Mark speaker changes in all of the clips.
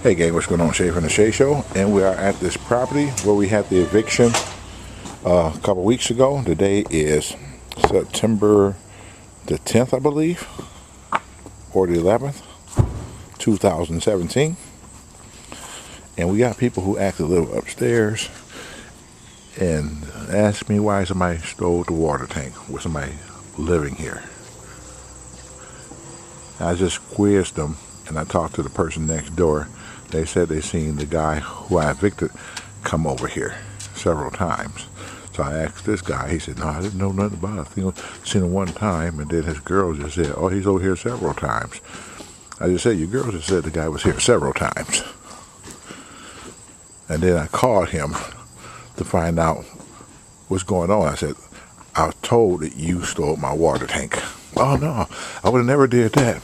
Speaker 1: Hey gang, what's going on? Shea from the Shea Show, and we are at this property where we had the eviction a couple weeks ago. Today is September the 10th, I believe, or the 11th, 2017. And we got people who actually live upstairs and asked me why somebody stole the water tank with somebody living here. I just quizzed them, and I talked to the person next door. They said they seen the guy who I evicted come over here several times. So I asked this guy. He said, no, I didn't know nothing about it. I seen him one time, and then his girl just said, oh, he's over here several times. I just said, your girl just said the guy was here several times. And then I called him to find out what's going on. I said, I was told that you stole my water tank. Oh, no, I would have never did that.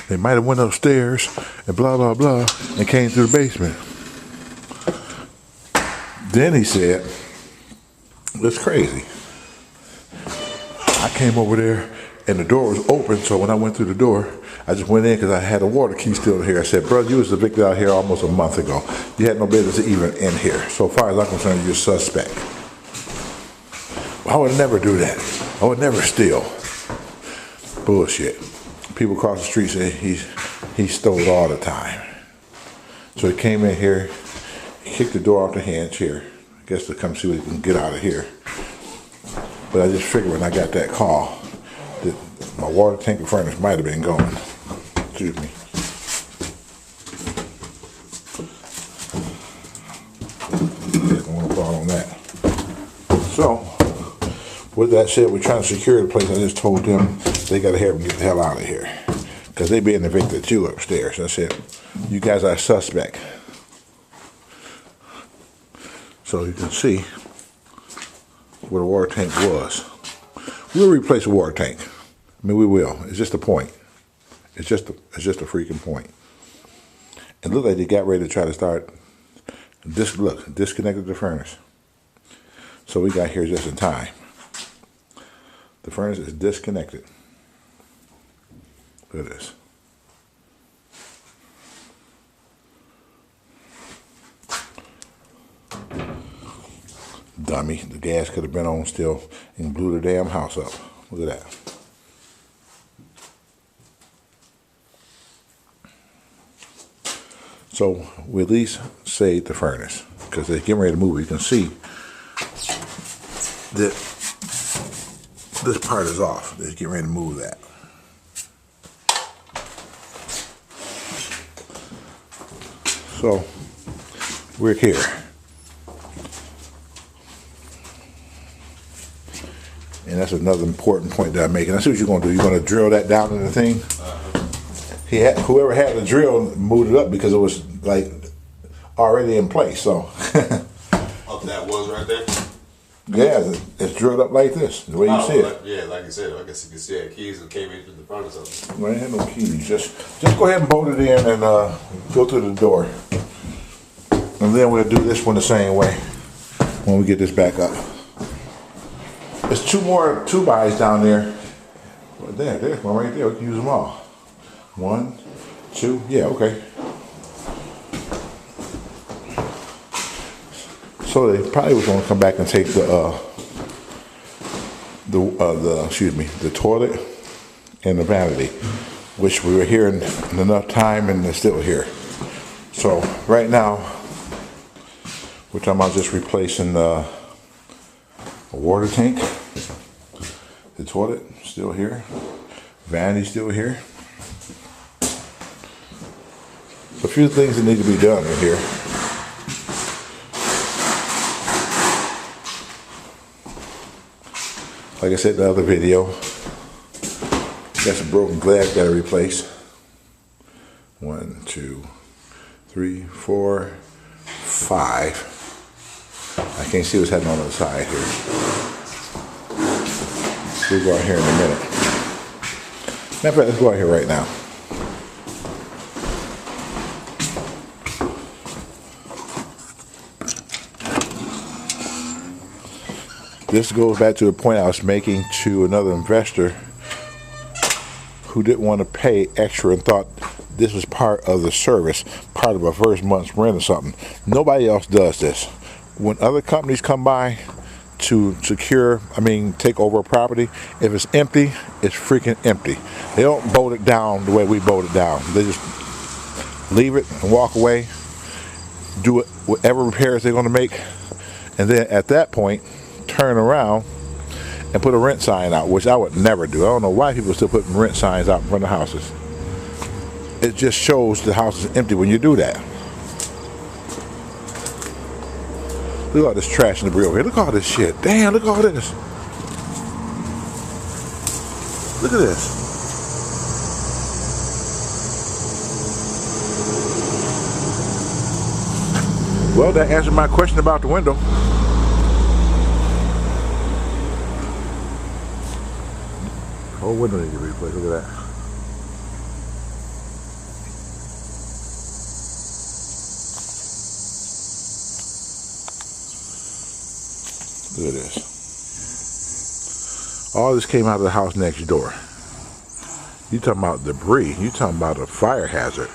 Speaker 1: They might have went upstairs and blah, blah, blah, and came through the basement. Then he said, it's crazy. I came over there and the door was open, so when I went through the door, I just went in because I had a water key still here. I said, brother, you was evicted out here almost a month ago. You had no business even in here. So far as I'm concerned, you're a suspect. Well, I would never do that. I would never steal. Bullshit. People across the street say he stole all the time. So he came in here, he kicked the door off the hinge here. I guess to come see what he can get out of here. But I just figured when I got that call that my water tank and furnace might have been gone. Excuse me. I don't want to fall on that. So, with that said, we're trying to secure the place. I just told them they got to have them get the hell out of here because they being evicted too upstairs. I said, you guys are suspect. So you can see where the water tank was. We'll replace the water tank. I mean, we will. It's just a point. It's just a freaking point. It looked like they got ready to try to start. Disconnected the furnace. So we got here just in time. The furnace is disconnected. Look at this. Dummy. The gas could have been on still and blew the damn house up. Look at that. So we at least saved the furnace because they're getting ready to move. You can see that this part is off. They're getting ready to move that. So we're here. And that's another important point that I'm making. I see what you're going to do. You're going to drill that down in the thing. Whoever had the drill moved it up because it was like already in place. So.
Speaker 2: Oh, that was right there.
Speaker 1: Yeah, it's drilled up like this, the way you see it.
Speaker 2: Yeah, like you said, I guess you can see that keys that came in through the front or something.
Speaker 1: Well, I had no keys. Just go ahead and bolt it in and go through the door. And then we'll do this one the same way when we get this back up. There's two more 2x down there. Well, there's one right there. We can use them all. 1, 2, yeah, okay. So they probably was going to come back and take the toilet and the vanity, which we were here in enough time and they're still here. So right now, we're talking about just replacing a water tank, the toilet still here, vanity still here. So a few things that need to be done in here. Like I said in the other video, got some broken glass got to replace. 1, 2, 3, 4, 5. I can't see what's happening on the other side here. We'll go out here in a minute. Matter of fact, let's go out here right now. This goes back to the point I was making to another investor who didn't want to pay extra and thought this was part of the service, part of a first month's rent or something. Nobody else does this. When other companies come by to take over a property, if it's empty, it's freaking empty. They don't bolt it down the way we bolt it down. They just leave it and walk away, do whatever repairs they're going to make, and then at that point, turn around and put a rent sign out, which I would never do. I don't know why people are still putting rent signs out in front of houses. It just shows the house is empty when you do that. Look at all this trash in the over here. Look at all this shit. Damn, look at all this. Look at this. Well, that answered my question about the window. Whole window needs to be replaced. Look at that. Look at this. All this came out of the house next door. You talking about debris. You talking about a fire hazard.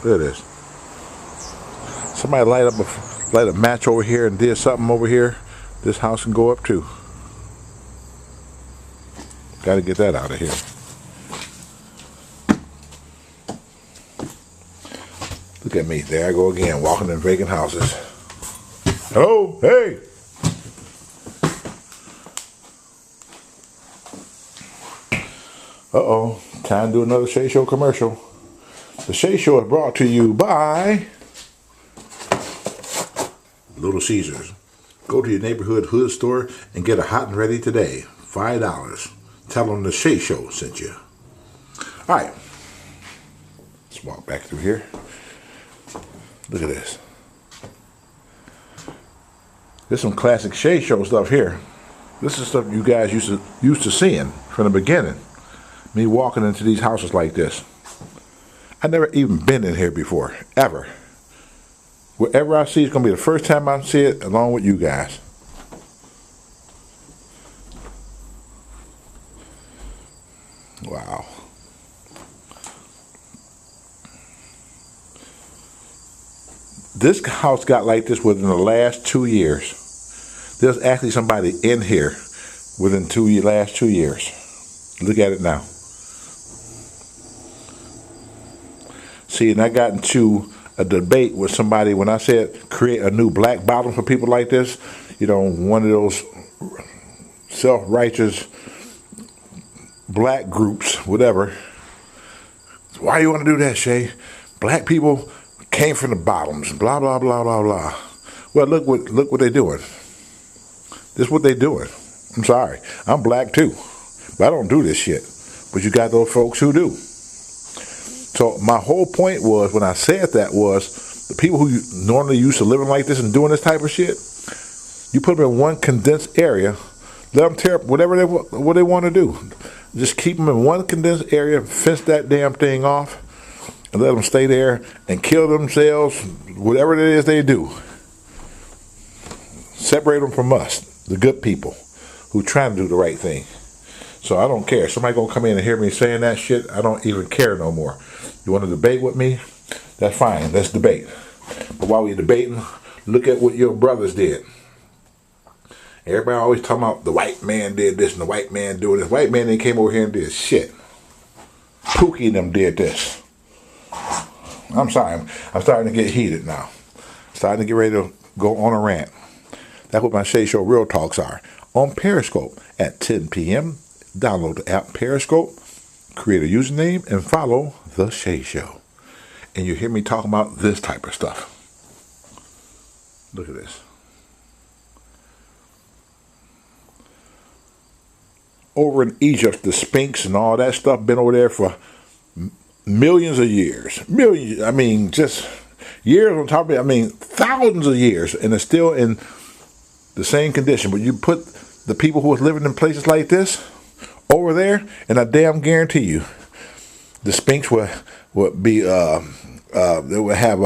Speaker 1: Look at this. Somebody light a match over here and did something over here. This house can go up too. Got to get that out of here. Look at me. There I go again, walking in vacant houses. Hello? Hey! Uh-oh. Time to do another Shea Show commercial. The Shea Show is brought to you by Little Caesars. Go to your neighborhood hood store and get a hot and ready today. $5. Tell them the Shea Show sent you. All right. Let's walk back through here. Look at this. There's some classic Shea Show stuff here. This is stuff you guys used to seeing from the beginning. Me walking into these houses like this. I never even been in here before, ever. Wherever I see, it's gonna be the first time I see it, along with you guys. Wow. This house got like this within the last 2 years. There's actually somebody in here within last 2 years. Look at it now. See, and I got into a debate with somebody when I said create a new black bottom for people like this. You know, one of those self-righteous black groups, whatever. Why do you want to do that, Shay? Black people came from the bottoms, blah, blah, blah, blah, blah. Well, look what they're doing. This is what they're doing. I'm sorry. I'm black too. But I don't do this shit. But you got those folks who do. So my whole point was, when I said that, was the people who normally used to living like this and doing this type of shit, you put them in one condensed area, let them tear up whatever what they want to do. Just keep them in one condensed area, fence that damn thing off, and let them stay there and kill themselves, whatever it is they do. Separate them from us, the good people who trying to do the right thing. So I don't care. Somebody gonna come in and hear me saying that shit, I don't even care no more. You want to debate with me? That's fine. Let's debate. But while we're debating, look at what your brothers did. Everybody always talking about the white man did this and the white man doing this. White man, they came over here and did shit. Pookie and them did this. I'm sorry. I'm starting to get heated now. Starting to get ready to go on a rant. That's what my Shea Show Real Talks are. On Periscope at 10 p.m. Download the app Periscope. Create a username and follow The Shea Show. And you hear me talking about this type of stuff. Look at this. Over in Egypt, the Sphinx and all that stuff been over there for millions of years. Millions, I mean, just years on top of it. I mean, thousands of years. And it's still in the same condition. But you put the people who are living in places like this over there, and I damn guarantee you, the Sphinx would be they would have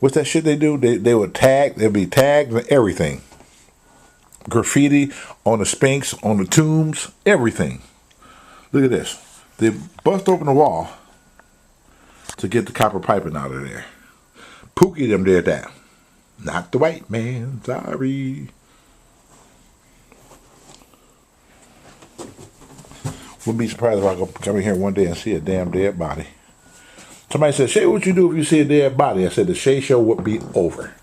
Speaker 1: what's that shit they do? They would tag. There'd be tags and everything. Graffiti on the Sphinx, on the tombs, everything. Look at this. They bust open the wall. to get the copper piping out of there. Pookie them did that. Not the white man, sorry. Wouldn't be surprised if I go come in here one day and see a damn dead body. Somebody said, Shay, what you do if you see a dead body? I said, the Shea Show would be over.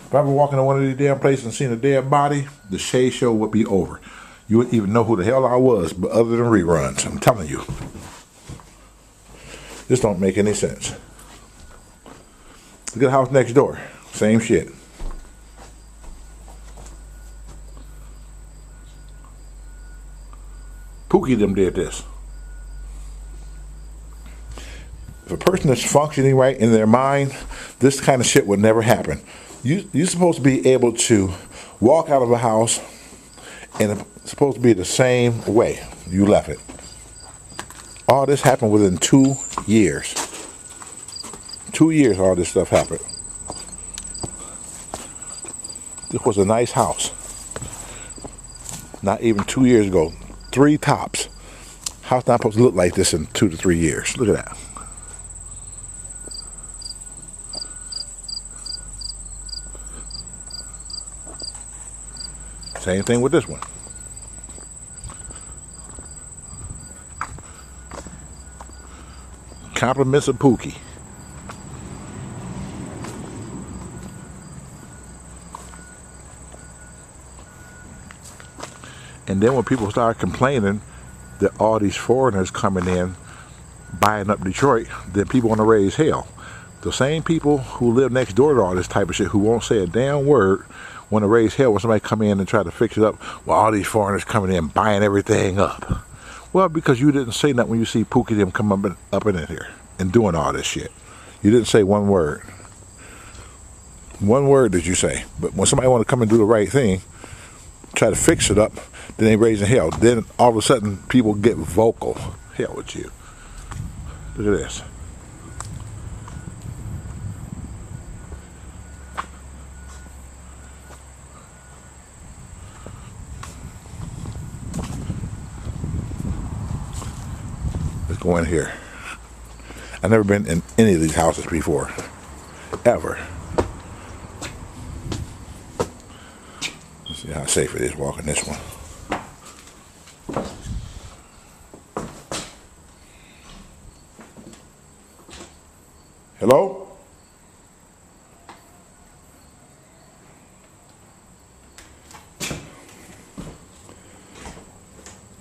Speaker 1: If I ever walk into one of these damn places and seen a dead body, the Shea Show would be over. You wouldn't even know who the hell I was, but other than reruns. I'm telling you. This don't make any sense. Look at the house next door. Same shit. Pookie them did this. If a person is functioning right in their mind, this kind of shit would never happen. You're supposed to be able to walk out of a house and it's supposed to be the same way you left it. All this happened within 2 years. 2 years all this stuff happened. This was a nice house. Not even 2 years ago. 3 tops. House not supposed to look like this in 2 to 3 years. Look at that. Same thing with this one. Compliments of Pookie. And then when people start complaining that all these foreigners coming in, buying up Detroit, then people want to raise hell. The same people who live next door to all this type of shit, who won't say a damn word, want to raise hell when somebody come in and try to fix it up. Well, all these foreigners coming in, buying everything up. Well, because you didn't say nothing when you see Pookie them come up in here and doing all this shit. You didn't say one word. One word did you say. But when somebody want to come and do the right thing, try to fix it up, then they raising hell. Then all of a sudden people get vocal. Hell with you. Look at this. Let's go in here. I've never been in any of these houses before. Ever. Let's see how safe it is walking this one. Hello?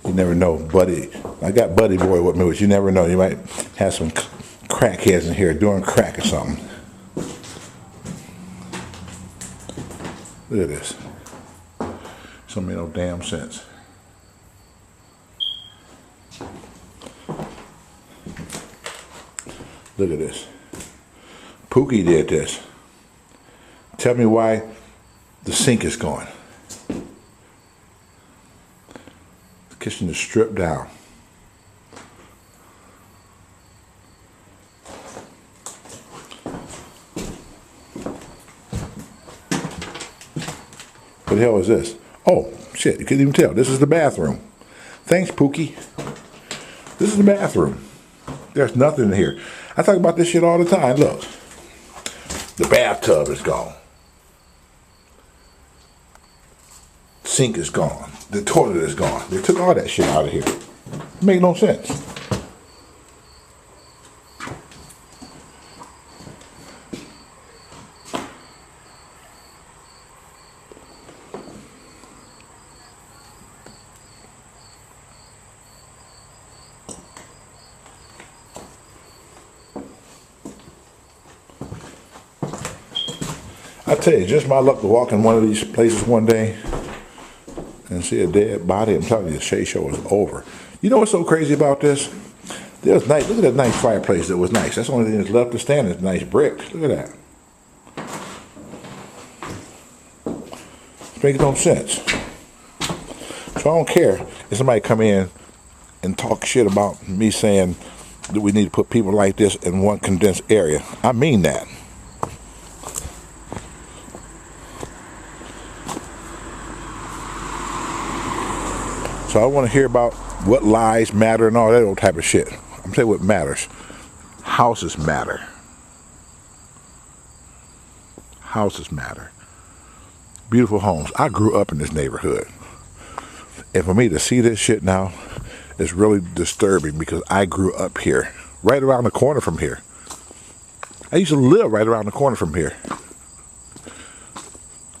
Speaker 1: You never know, buddy. I got Buddy Boy with me, but you never know. You might have some crackheads in here doing crack or something. Look at this. This don't make no damn sense. Look at this. Pookie did this. Tell me why the sink is gone. The kitchen is stripped down. What the hell is this? Oh, shit, you couldn't even tell. This is the bathroom. Thanks, Pookie. This is the bathroom. There's nothing in here. I talk about this shit all the time. Look. The bathtub is gone. Sink is gone. The toilet is gone. They took all that shit out of here. It make no sense. I tell you, just my luck to walk in one of these places one day and see a dead body. I'm telling you, the Shea Show is over. You know what's so crazy about this? There's nice. Look at that nice fireplace that was nice. That's the only thing that's left to stand is nice bricks. Look at that. It makes no sense. So I don't care if somebody come in and talk shit about me saying that we need to put people like this in one condensed area. I mean that. So I want to hear about what lies matter and all that old type of shit. I'm saying what matters. houses matter. Houses matter. Beautiful homes. I grew up in this neighborhood. And for me to see this shit now is really disturbing because I grew up here, right around the corner from here. I used to live right around the corner from here.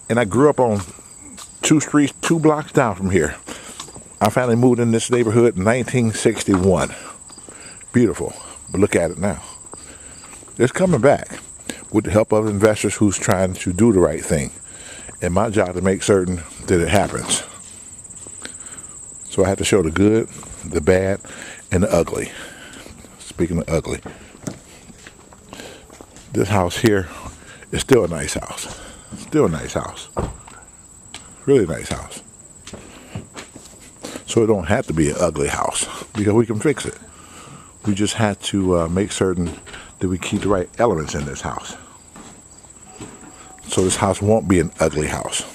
Speaker 1: And I grew up on 2 streets, 2 blocks down from here. I finally moved in this neighborhood in 1961. Beautiful. But look at it now. It's coming back with the help of investors who's trying to do the right thing. And my job to make certain that it happens. So I have to show the good, the bad, and the ugly. Speaking of ugly, this house here is still a nice house. Still a nice house. Really nice house. So it don't have to be an ugly house because we can fix it. We just have to make certain that we keep the right elements in this house. So this house won't be an ugly house.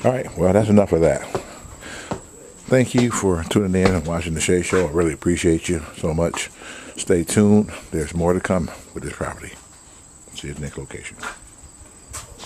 Speaker 1: All right, well, that's enough of that. Thank you for tuning in and watching the Shea Show. I really appreciate you so much. Stay tuned. There's more to come with this property. See you at the next location.